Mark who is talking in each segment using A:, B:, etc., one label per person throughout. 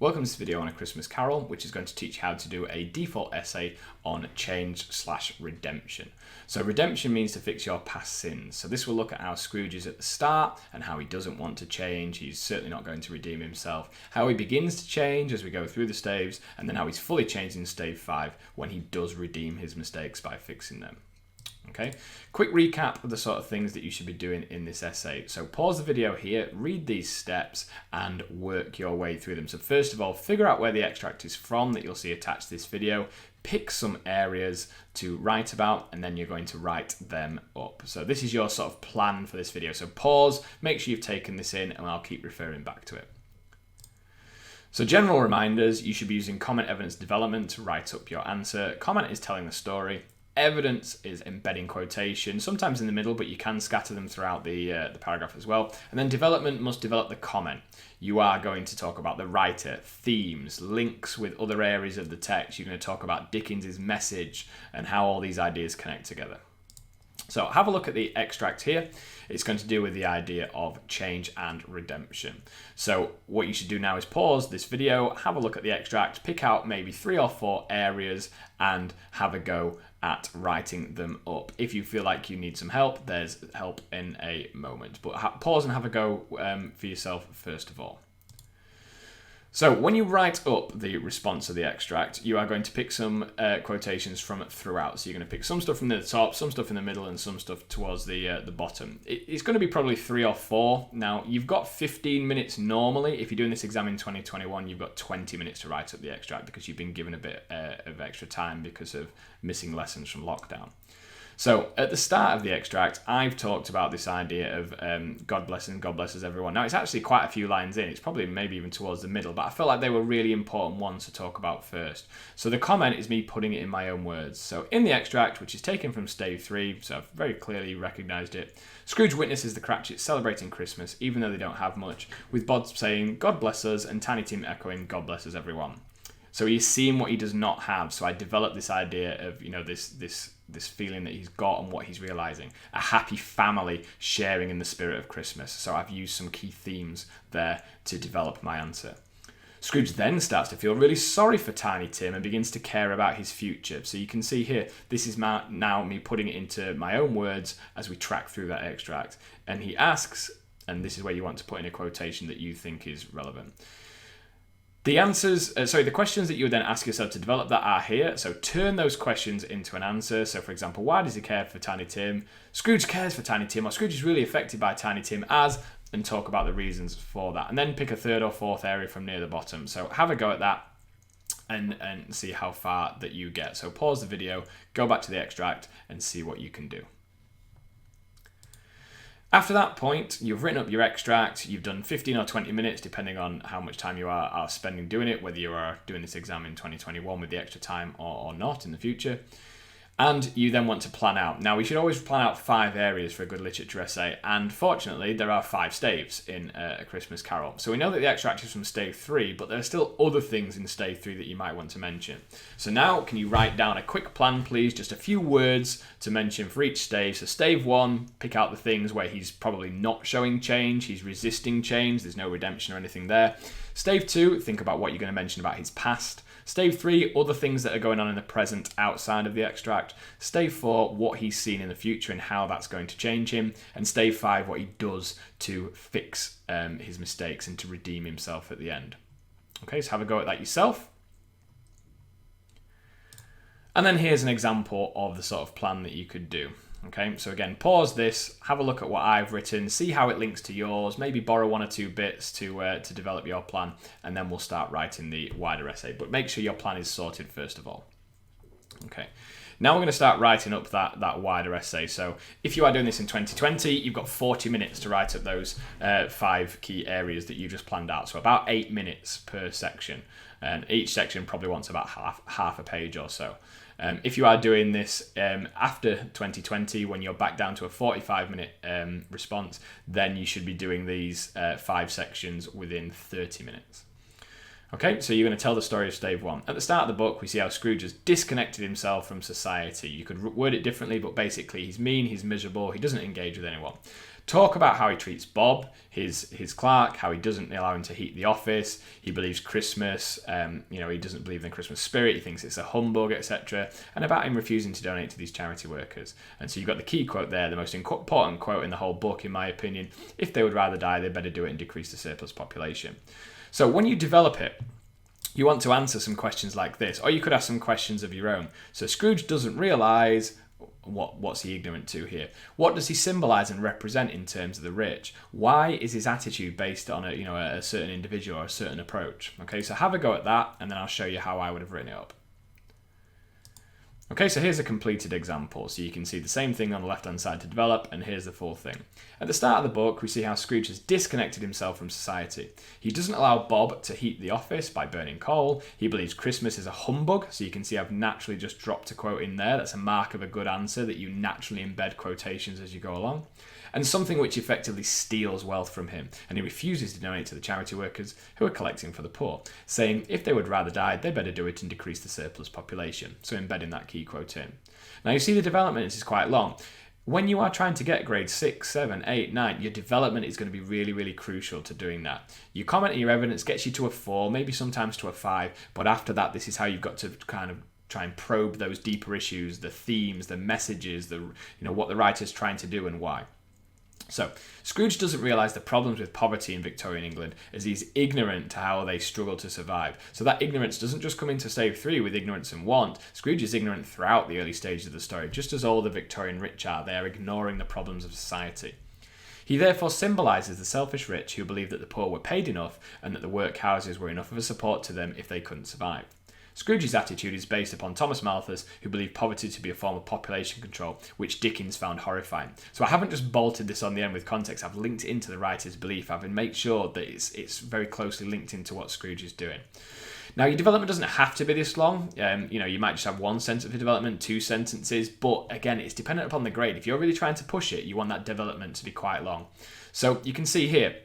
A: Welcome to this video on A Christmas Carol, which is going to teach you how to do a default essay on change/redemption. So redemption means to fix your past sins. So this will look at how Scrooge is at the start and how he doesn't want to change. He's certainly not going to redeem himself. How he begins to change as we go through the staves, and then how he's fully changed in stave 5 when he does redeem his mistakes by fixing them. Okay, quick recap of the sort of things that you should be doing in this essay. So pause the video here, read these steps and work your way through them. So first of all, figure out where the extract is from that you'll see attached to this video. Pick some areas to write about and then you're going to write them up. So this is your sort of plan for this video. So pause, make sure you've taken this in and I'll keep referring back to it. So general reminders, you should be using comment evidence development to write up your answer. Comment is telling the story. Evidence is embedding quotation, sometimes in the middle, but you can scatter them throughout the paragraph as well. And then development must develop the comment. You are going to talk about the writer, themes, links with other areas of the text. You're going to talk about Dickens's message and how all these ideas connect together. So have a look at the extract here. It's going to deal with the idea of change and redemption. So what you should do now is pause this video, have a look at the extract, pick out maybe 3 or 4 areas and have a go at writing them up. If you feel like you need some help, there's help in a moment. But pause and have a go for yourself first of all. So when you write up the response of the extract, you are going to pick some quotations from throughout. So you're going to pick some stuff from the top, some stuff in the middle, and some stuff towards the bottom. It's going to be probably 3 or 4. Now, you've got 15 minutes normally. If you're doing this exam in 2021, you've got 20 minutes to write up the extract because you've been given a bit of extra time because of missing lessons from lockdown. So at the start of the extract, I've talked about this idea of God blesses everyone. Now, it's actually quite a few lines in. It's probably maybe even towards the middle, but I felt like they were really important ones to talk about first. So the comment is me putting it in my own words. So in the extract, which is taken from stave 3, so I've very clearly recognised it, Scrooge witnesses the Cratchits celebrating Christmas, even though they don't have much, with Bod saying, God bless us, and Tiny Tim echoing, God blesses everyone. So he's seeing what he does not have. So I developed this idea of, this feeling that he's got and what he's realizing. A happy family sharing in the spirit of Christmas. So I've used some key themes there to develop my answer. Scrooge then starts to feel really sorry for Tiny Tim and begins to care about his future. So you can see here, this is now me putting it into my own words as we track through that extract. And he asks, and this is where you want to put in a quotation that you think is relevant. The questions that you would then ask yourself to develop that are here. So turn those questions into an answer. So for example, why does he care for Tiny Tim? Scrooge cares for Tiny Tim, or Scrooge is really affected by Tiny Tim and talk about the reasons for that. And then pick a 3rd or 4th area from near the bottom. So have a go at that and see how far that you get. So pause the video, go back to the extract and see what you can do. After that point, you've written up your extract, you've done 15 or 20 minutes, depending on how much time you are spending doing it, whether you are doing this exam in 2021 with the extra time or not in the future. And you then want to plan out. Now, we should always plan out 5 areas for a good literature essay, and fortunately, there are 5 staves in A Christmas Carol. So we know that the extract is from stave 3, but there are still other things in stave 3 that you might want to mention. So now, can you write down a quick plan, please? Just a few words to mention for each stave. So stave 1, pick out the things where he's probably not showing change, he's resisting change, there's no redemption or anything there. Stave 2, think about what you're going to mention about his past. Stave 3, other things that are going on in the present outside of the extract. Stave 4, what he's seen in the future and how that's going to change him. And stave 5, what he does to fix his mistakes and to redeem himself at the end. Okay, so have a go at that yourself. And then here's an example of the sort of plan that you could do. Okay, so again, pause this, have a look at what I've written, see how it links to yours, maybe borrow 1 or 2 bits to develop your plan, and then we'll start writing the wider essay. But make sure your plan is sorted first of all. Okay, now we're going to start writing up that wider essay. So if you are doing this in 2020, you've got 40 minutes to write up those 5 key areas that you just planned out. So about 8 minutes per section, and each section probably wants about half a page or so. If you are doing this after 2020, when you're back down to a 45-minute response, then you should be doing these 5 sections within 30 minutes. Okay, so you're going to tell the story of stave 1. At the start of the book, we see how Scrooge has disconnected himself from society. You could word it differently, but basically he's mean, he's miserable, he doesn't engage with anyone. Talk about how he treats Bob, his clerk, how he doesn't allow him to heat the office. He believes Christmas, he doesn't believe in the Christmas spirit. He thinks it's a humbug, etc. And about him refusing to donate to these charity workers. And so you've got the key quote there, the most important quote in the whole book, in my opinion. If they would rather die, they better do it and decrease the surplus population. So when you develop it, you want to answer some questions like this, or you could ask some questions of your own. So Scrooge doesn't realise. What's he ignorant to here? What does he symbolise and represent in terms of the rich? Why is his attitude based on a certain individual or a certain approach? Okay, so have a go at that, and then I'll show you how I would have written it up. Okay, so here's a completed example. So you can see the same thing on the left-hand side to develop, and here's the full thing. At the start of the book, we see how Scrooge has disconnected himself from society. He doesn't allow Bob to heat the office by burning coal. He believes Christmas is a humbug, so you can see I've naturally just dropped a quote in there. That's a mark of a good answer, that you naturally embed quotations as you go along. And something which effectively steals wealth from him, and he refuses to donate to the charity workers who are collecting for the poor, saying if they would rather die, they better do it and decrease the surplus population. So embedding that key quote in. Now you see the development is quite long. When you are trying to get grades 6, 7, 8, 9, your development is going to be really, really crucial to doing that. Your comment and your evidence gets you to a 4, maybe sometimes to a 5, but after that, this is how you've got to kind of try and probe those deeper issues, the themes, the messages, what the writer's trying to do and why. So, Scrooge doesn't realise the problems with poverty in Victorian England, as he's ignorant to how they struggle to survive. So that ignorance doesn't just come into Stave 3 with ignorance and want. Scrooge is ignorant throughout the early stages of the story, just as all the Victorian rich are. They are ignoring the problems of society. He therefore symbolises the selfish rich who believe that the poor were paid enough and that the workhouses were enough of a support to them if they couldn't survive. Scrooge's attitude is based upon Thomas Malthus, who believed poverty to be a form of population control, which Dickens found horrifying. So I haven't just bolted this on the end with context, I've linked it into the writer's belief. I've made sure that it's very closely linked into what Scrooge is doing. Now, your development doesn't have to be this long. You might just have one sentence of development, 2 sentences, but again, it's dependent upon the grade. If you're really trying to push it, you want that development to be quite long. So you can see here,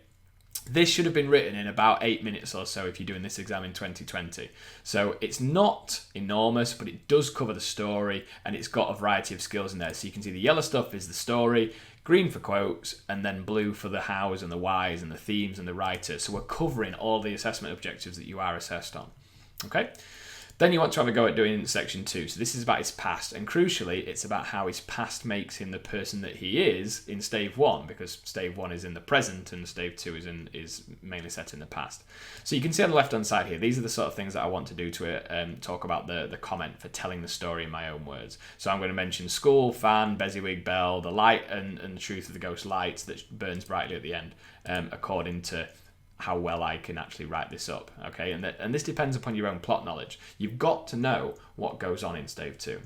A: this should have been written in about 8 minutes or so if you're doing this exam in 2020. So it's not enormous, but it does cover the story, and it's got a variety of skills in there. So you can see the yellow stuff is the story, green for quotes, and then blue for the hows and the whys and the themes and the writers. So we're covering all the assessment objectives that you are assessed on. Okay? Then you want to have a go at doing section 2. So this is about his past, and crucially, it's about how his past makes him the person that he is in Stave 1, because Stave 1 is in the present and Stave 2 is mainly set in the past. So you can see on the left-hand side here, these are the sort of things that I want to do to talk about the comment for telling the story in my own words. So I'm going to mention school, fan, Beziwig, bell, the light and the truth of the ghost light that burns brightly at the end, according to how well I can actually write this up, okay? And this depends upon your own plot knowledge. You've got to know what goes on in Stave 2.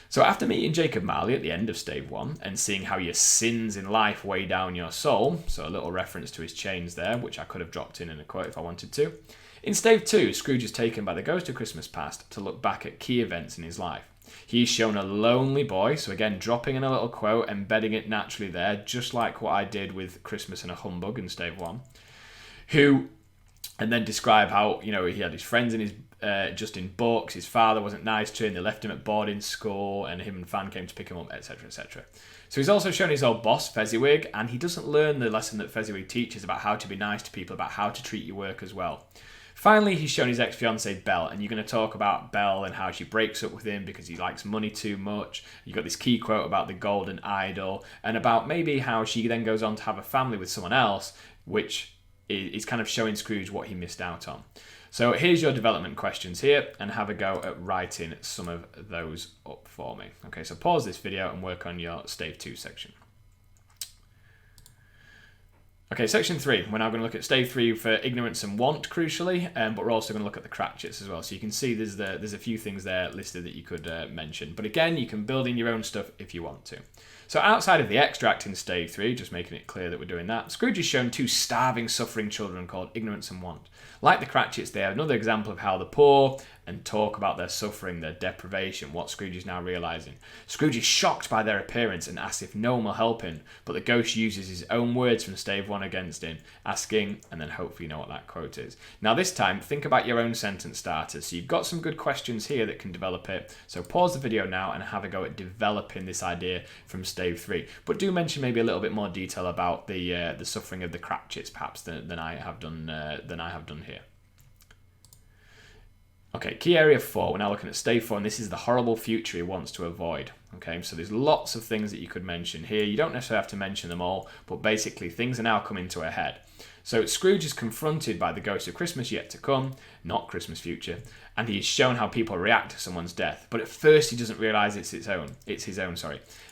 A: So after meeting Jacob Marley at the end of Stave 1 and seeing how your sins in life weigh down your soul, so a little reference to his chains there, which I could have dropped in a quote if I wanted to. In Stave 2, Scrooge is taken by the ghost of Christmas past to look back at key events in his life. He's shown a lonely boy, so again, dropping in a little quote, embedding it naturally there, just like what I did with Christmas and a Humbug in Stave 1. And then describe how, he had his friends in his just in books, his father wasn't nice to him, they left him at boarding school, and him and Fan came to pick him up, etc, etc. So he's also shown his old boss, Fezziwig, and he doesn't learn the lesson that Fezziwig teaches about how to be nice to people, about how to treat your work as well. Finally, he's shown his ex-fiancée, Belle, and you're going to talk about Belle and how she breaks up with him because he likes money too much. You've got this key quote about the golden idol, and about maybe how she then goes on to have a family with someone else, which is kind of showing Scrooge what he missed out on. So here's your development questions here, and have a go at writing some of those up for me. Okay, so pause this video and work on your Stave 2 section. Okay, section 3. We're now going to look at Stave 3 for ignorance and want, crucially, but we're also going to look at the Cratchits as well. So you can see there's a few things there listed that you could mention. But again, you can build in your own stuff if you want to. So outside of the extract in Stave 3, just making it clear that we're doing that, Scrooge is shown 2 starving, suffering children called Ignorance and Want. Like the Cratchits, they are another example of how the poor and talk about their suffering, their deprivation, what Scrooge is now realising. Scrooge is shocked by their appearance and asks if no one will help him, but the ghost uses his own words from Stave 1 against him, asking, and then hopefully you know what that quote is. Now this time, think about your own sentence starters. So you've got some good questions here that can develop it. So pause the video now and have a go at developing this idea from stave 3. But do mention maybe a little bit more detail about the suffering of the Cratchits, perhaps, than I have done here. Okay, key area 4, we're now looking at stave 4, and this is the horrible future he wants to avoid. Okay, so there's lots of things that you could mention here. You don't necessarily have to mention them all, but basically things are now coming to a head. So Scrooge is confronted by the ghost of Christmas yet to come, not Christmas future, and he is shown how people react to someone's death. But at first he doesn't realise it's his own.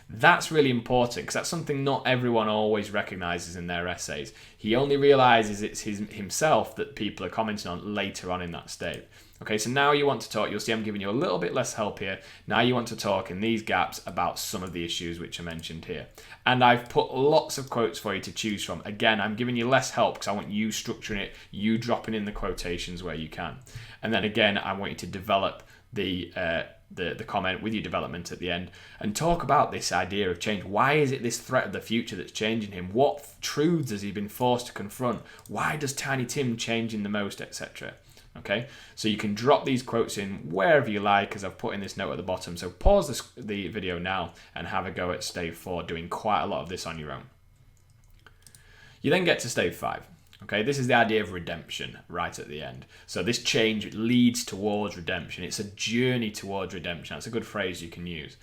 A: That's really important because that's something not everyone always recognises in their essays. He only realises it's himself that people are commenting on later on in that stave. Okay, so now you want to talk, you'll see I'm giving you a little bit less help here. Now you want to talk in these gaps about some of the issues which are mentioned here. And I've put lots of quotes for you to choose from. Again, I'm giving you less help because I want you structuring it, you dropping in the quotations where you can. And then again, I want you to develop the comment with your development at the end and talk about this idea of change. Why is it this threat of the future that's changing him? What truths has he been forced to confront? Why does Tiny Tim change him the most, etc.? Okay, so you can drop these quotes in wherever you like, as I've put in this note at the bottom. So pause the video now and have a go at stave 4, doing quite a lot of this on your own. You then get to stave 5. Okay, this is the idea of redemption right at the end. So this change leads towards redemption. It's a journey towards redemption. That's a good phrase you can use.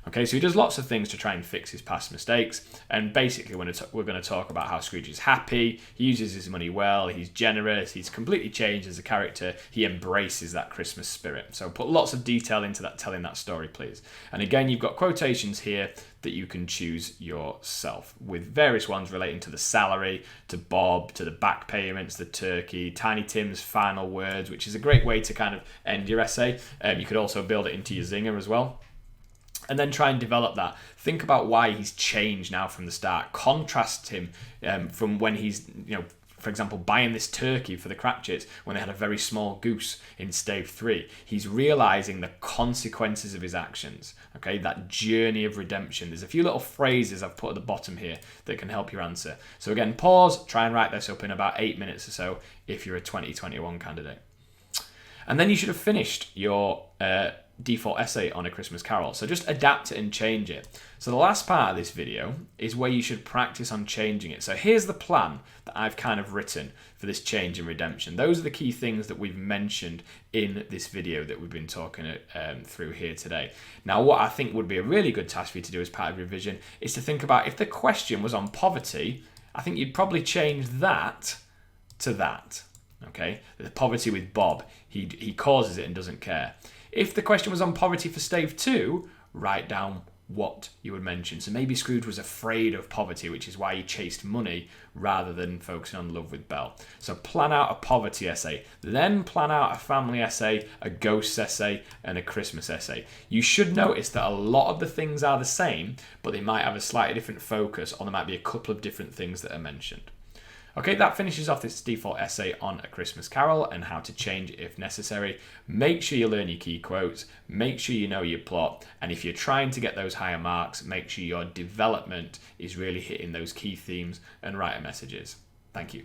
A: Okay, so he does lots of things to try and fix his past mistakes. And basically, we're going to talk about how Scrooge is happy, he uses his money well, he's generous, he's completely changed as a character, he embraces that Christmas spirit. So put lots of detail into that, telling that story, please. And again, you've got quotations here that you can choose yourself, with various ones relating to the salary, to Bob, to the back payments, the turkey, Tiny Tim's final words, which is a great way to kind of end your essay. You could also build it into your zinger as well. And then try and develop that. Think about why he's changed now from the start. Contrast him from when he's, for example, buying this turkey for the Cratchits when they had a very small goose in stave 3. He's realising the consequences of his actions. Okay, that journey of redemption. There's a few little phrases I've put at the bottom here that can help your answer. So again, pause, try and write this up in about 8 minutes or so if you're a 2021 candidate. And then you should have finished your default essay on A Christmas Carol. So just adapt it and change it. So the last part of this video is where you should practice on changing it. So here's the plan that I've kind of written for this change and redemption. Those are the key things that we've mentioned in this video that we've been talking through here today. Now, what I think would be a really good task for you to do as part of revision is to think about if the question was on poverty, I think you'd probably change that to that. Okay, the poverty with Bob, he causes it and doesn't care. If the question was on poverty for stave 2, write down what you would mention. So maybe Scrooge was afraid of poverty, which is why he chased money rather than focusing on love with Belle. So plan out a poverty essay, then plan out a family essay, a ghost essay, and a Christmas essay. You should notice that a lot of the things are the same, but they might have a slightly different focus, or there might be a couple of different things that are mentioned. Okay, that finishes off this default essay on A Christmas Carol and how to change it if necessary. Make sure you learn your key quotes, make sure you know your plot, and if you're trying to get those higher marks, make sure your development is really hitting those key themes and writer messages. Thank you.